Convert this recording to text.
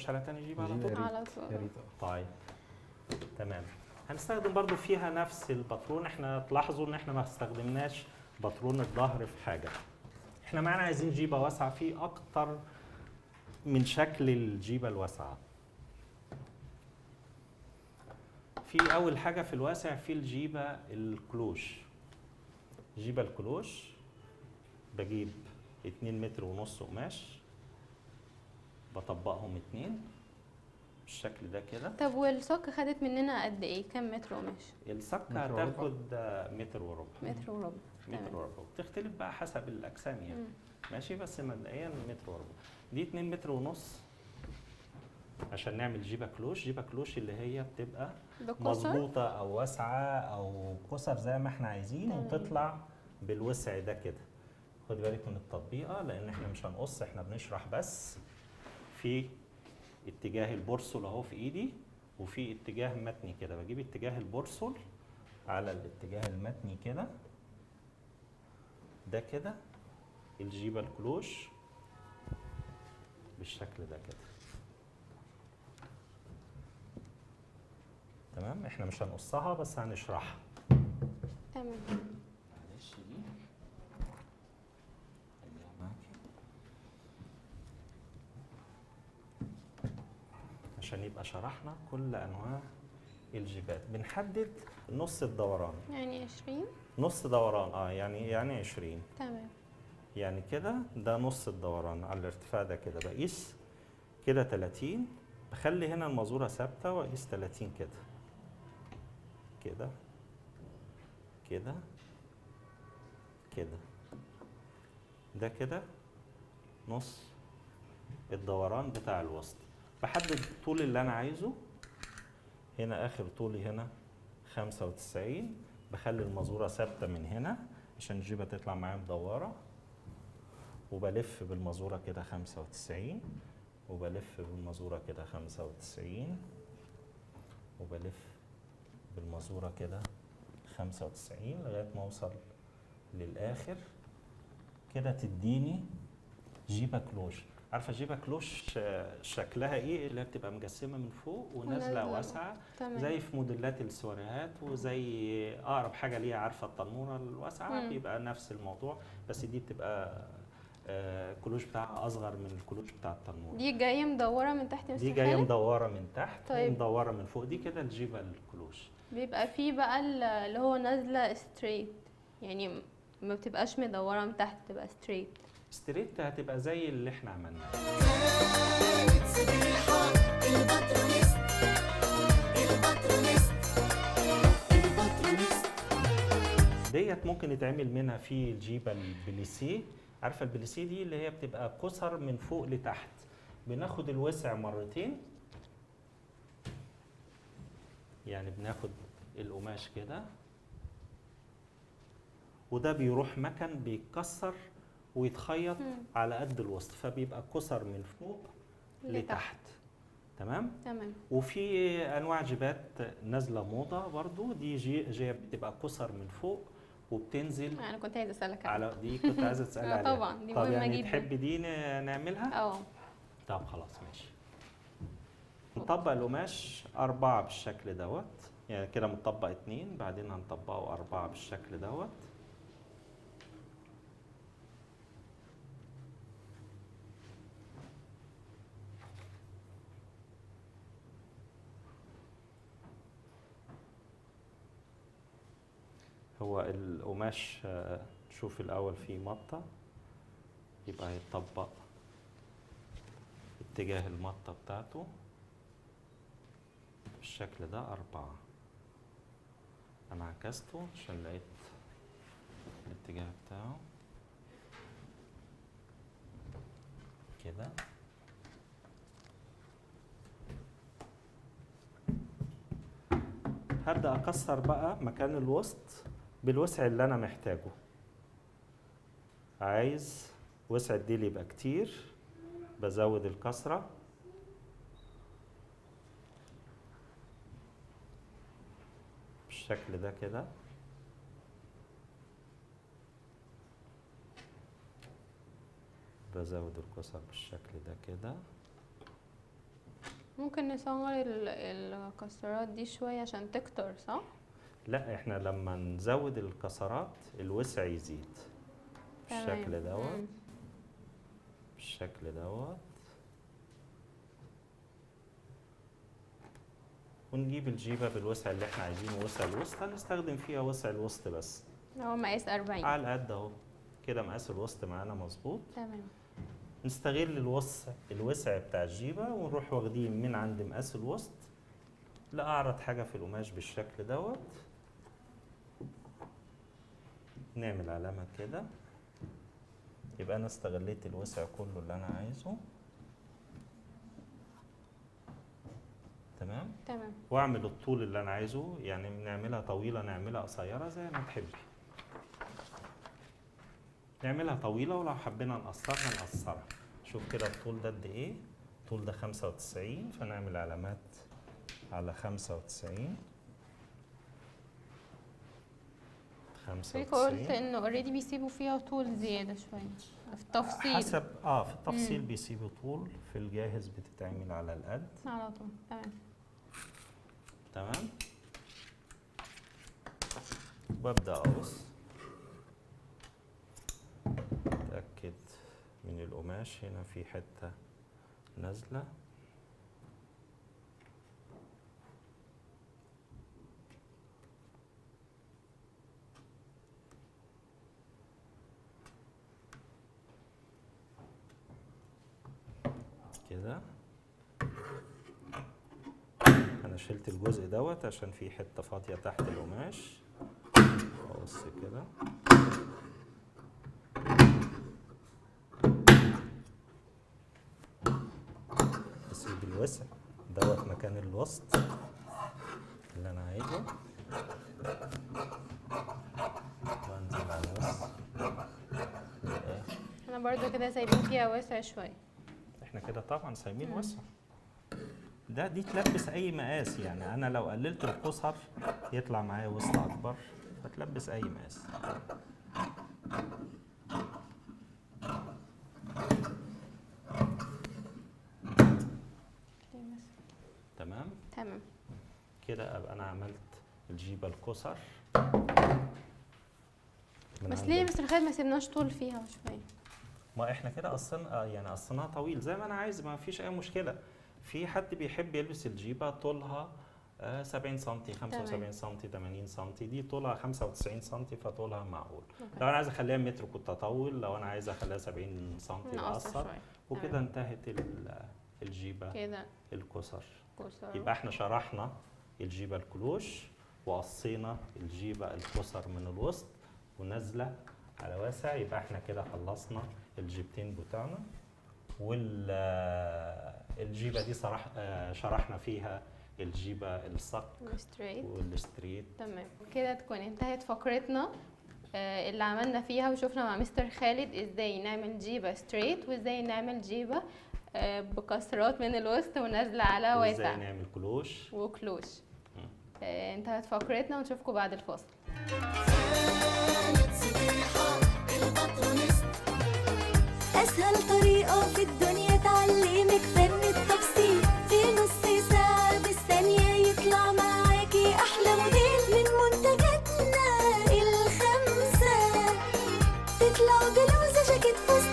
نخش على تاني جيب على طول. على طول. يا ريت. طيب تمام. هنستخدم برضو فيها نفس الباترون. احنا تلاحظوا ان احنا ما استخدمناش باترون الظهر في حاجه. احنا معانا عايزين جيبه واسعه، في اكتر من شكل الجيبه الواسعه. في اول حاجه في الواسع في الجيبه الكلوش. جيبه الكلوش بجيب 2 متر ونص قماش، بطبقهم 2 بالشكل ده كده. طب والصك خدت مننا قد ايه؟ كام متر قماش؟ الصك متر وربع. هتاخد متر وربع. متر وربع. متر تمام. وربع، بتختلف بقى حسب الاجسام يعني. مم. ماشي، بس مبدئيا متر وربع. دي 2 متر ونص عشان نعمل جيبه كلوش. جيبه كلوش اللي هي بتبقى بقصر. مظبوطه او واسعه او قصر زي ما احنا عايزين، تمام. وتطلع بالوسع ده كده. خد بالك من التطبيقه لان احنا مش هنقص، احنا بنشرح بس. في اتجاه البورصل اهو في ايدي، وفي اتجاه متني كده. بجيب اتجاه البورصل على الاتجاه المتني كده، ده كده الجيبه الكلوش بالشكل ده كده. تمام، احنا مش هنقصها بس هنشرحها. تمام. معلش دي خليها معاكي عشان يبقى شرحنا كل انواع الجيبات. بنحدد نص الدوران. يعني 20. نص دوران يعني 20. تمام. يعني كده ده نص الدوران على الارتفاع ده كده. بقيس كده 30، بخلي هنا المازوره ثابته واقيس 30 كده كده كده كده. ده كده نص الدوران بتاع الوسط. بحدد الطول اللي انا عايزه. هنا اخر طولي هنا 95. بخلي المازوره ثابته من هنا عشان الجيبه تطلع معايا مدوره، وبلف بالمازوره كده 95، وبلف بالمازوره كده 95، وبلف بالمازوره كده 95 لغايه ما اوصل للاخر كده. تديني جيبه كلوش. عارفه جيبه كلوش شكلها ايه؟ اللي هي بتبقى مجسمه من فوق ونازله ونازلة. واسعه، تمام. زي في موديلات السواريهات، وزي اقرب حاجه ليها عارفه التنوره الواسعه، مم. بيبقى نفس الموضوع. بس دي بتبقى الكلوش بتاعها اصغر من الكلوش بتاع التنوره. دي جايه مدوره من تحت دي مستحيل. جايه مدوره من تحت طيب. ومدوره من فوق. دي كده الجيبه الكلوش. بيبقى فيه بقى اللي هو نازله ستريت، يعني ما بتبقاش مدوره من تحت، تبقى ستريت. ستريت هتبقى زي اللي احنا عملناه. كانت صبيحة الباترونست الباترونست الباترونست. ديت ممكن يتعمل منها في الجيبه البليسيه. عارفه البليسيه دي اللي هي بتبقى قصر من فوق لتحت. بناخد الوسع مرتين، يعني بناخد القماش كده، وده بيروح مكن بيتكسر ويتخيط على قد الوسط، فبيبقى قصر من فوق لتحت. تمام. تمام. وفي انواع جيبات نازله موضه برضو. دي جيب بتبقى قصر من فوق وبتنزل انا كنت عايزه اسالك على دي. كنت عايزه تسالي عليها. طبعا دي طب مهمه يعني جدا. تحبي دي نعملها؟ اه. طب خلاص ماشي. نطبق القماش 4 بالشكل دوت، يعني كده مطبق 2، بعدين هنطبقه 4 بالشكل دوت. هو القماش شوف الأول فيه مطة، يبقى هيطبق اتجاه المطة بتاعته بالشكل ده 4. أنا عكسته عشان لقيت الاتجاه بتاعه كده. هبدأ أكسر بقى مكان الوسط بالوسع اللي أنا محتاجه. عايز وسع الديل يبقى كتير، بزود الكسرة بالشكل ده كده. بزود الكسر بالشكل ده كده. ممكن نصغر الكسرات دي شوية عشان تكتر، صح؟ لا، احنا لما نزود الكسرات الوسع يزيد بالشكل دوت، بالشكل دوت. ونجيب الجيبة بالوسع اللي احنا عايزينه، وسع الوسط هنستخدم فيها وسع الوسط بس. هو مقاس 40 على قد اهو كده، مقاس الوسط معانا مظبوط. تمام. نستغل الوسع بتاع الجيبة ونروح واخدين من عند مقاس الوسط لأعرض حاجة في القماش بالشكل دوت. نعمل علامة كده، يبقى أنا استغليت الوسع كله اللي أنا عايزه. تمام؟ تمام. وأعمل الطول اللي أنا عايزه، يعني نعملها طويلة نعملها قصيرة زي ما تحبي. نعملها طويلة، ولو حبينا نقصرها نقصرها. شوف كده الطول ده قد إيه؟ الطول ده 95، فنعمل علامات على 95. فيك قلت انه اوريدي بيسيبوا فيها طول زيادة شوية في التفصيل. حسب في التفصيل بيسيبوا طول، في الجاهز بتتعمل على القد على طول. تمام. تمام. وابدأ اقص. اتأكد من القماش، هنا في حتة نازلة. كده انا شلت الجزء دوت عشان في حته فاضيه تحت القماش. اقص كده. اسيب الوسع دوت مكان الوسط اللي انا عايزه، وانزل على الوسط. انا برضو كده سايبين فيها واسع شوية. احنا كده طبعا سايبين وسع. دي تلبس اي مقاس، يعني انا لو قللت القصر يطلع معايا وسط اكبر، فتلبس اي مقاس. تمام. تمام. كده ابقى انا عملت الجيبه القصر. بس ليه يا مستر خالد ما سيبناش طول فيها شوية؟ ما احنا كده قصنا، يعني قصناها طويل زي ما انا عايز، ما فيش اي مشكله. في حد بيحب يلبس الجيبه طولها 70 سم، 75 سم، 80 سم، دي طولها 95 سم، فطولها معقول. لو انا عايز اخليها متر كنت اطول، لو انا عايز اخليها 70 سم اقصر. وكده انتهت الجيبه كده القصر. قصر. يبقى احنا شرحنا الجيبه الكلوش، وقصينا الجيبه القصر من الوسط ونازله على واسع. يبقى احنا كده خلصنا الجيبتين بتاعنا. والجيبه دي شرحنا فيها الجيبه الصك والستريت. تمام. كده تكون انتهت فقرتنا اللي عملنا فيها، وشوفنا مع مستر خالد ازاي نعمل جيبه ستريت، وازاي نعمل جيبه بكسرات من الوسط ونازله على واسع، وازاي نعمل كلوش وكلوش. انتهت فقرتنا، ونشوفكم بعد الفاصل. أسهل طريقة في الدنيا تعلمك فن التفصيل، في نص ساعة بالثانية يطلع معاكي أحلى موديل من منتجاتنا الخمسة. تطلع بلوزة جاكيت فستان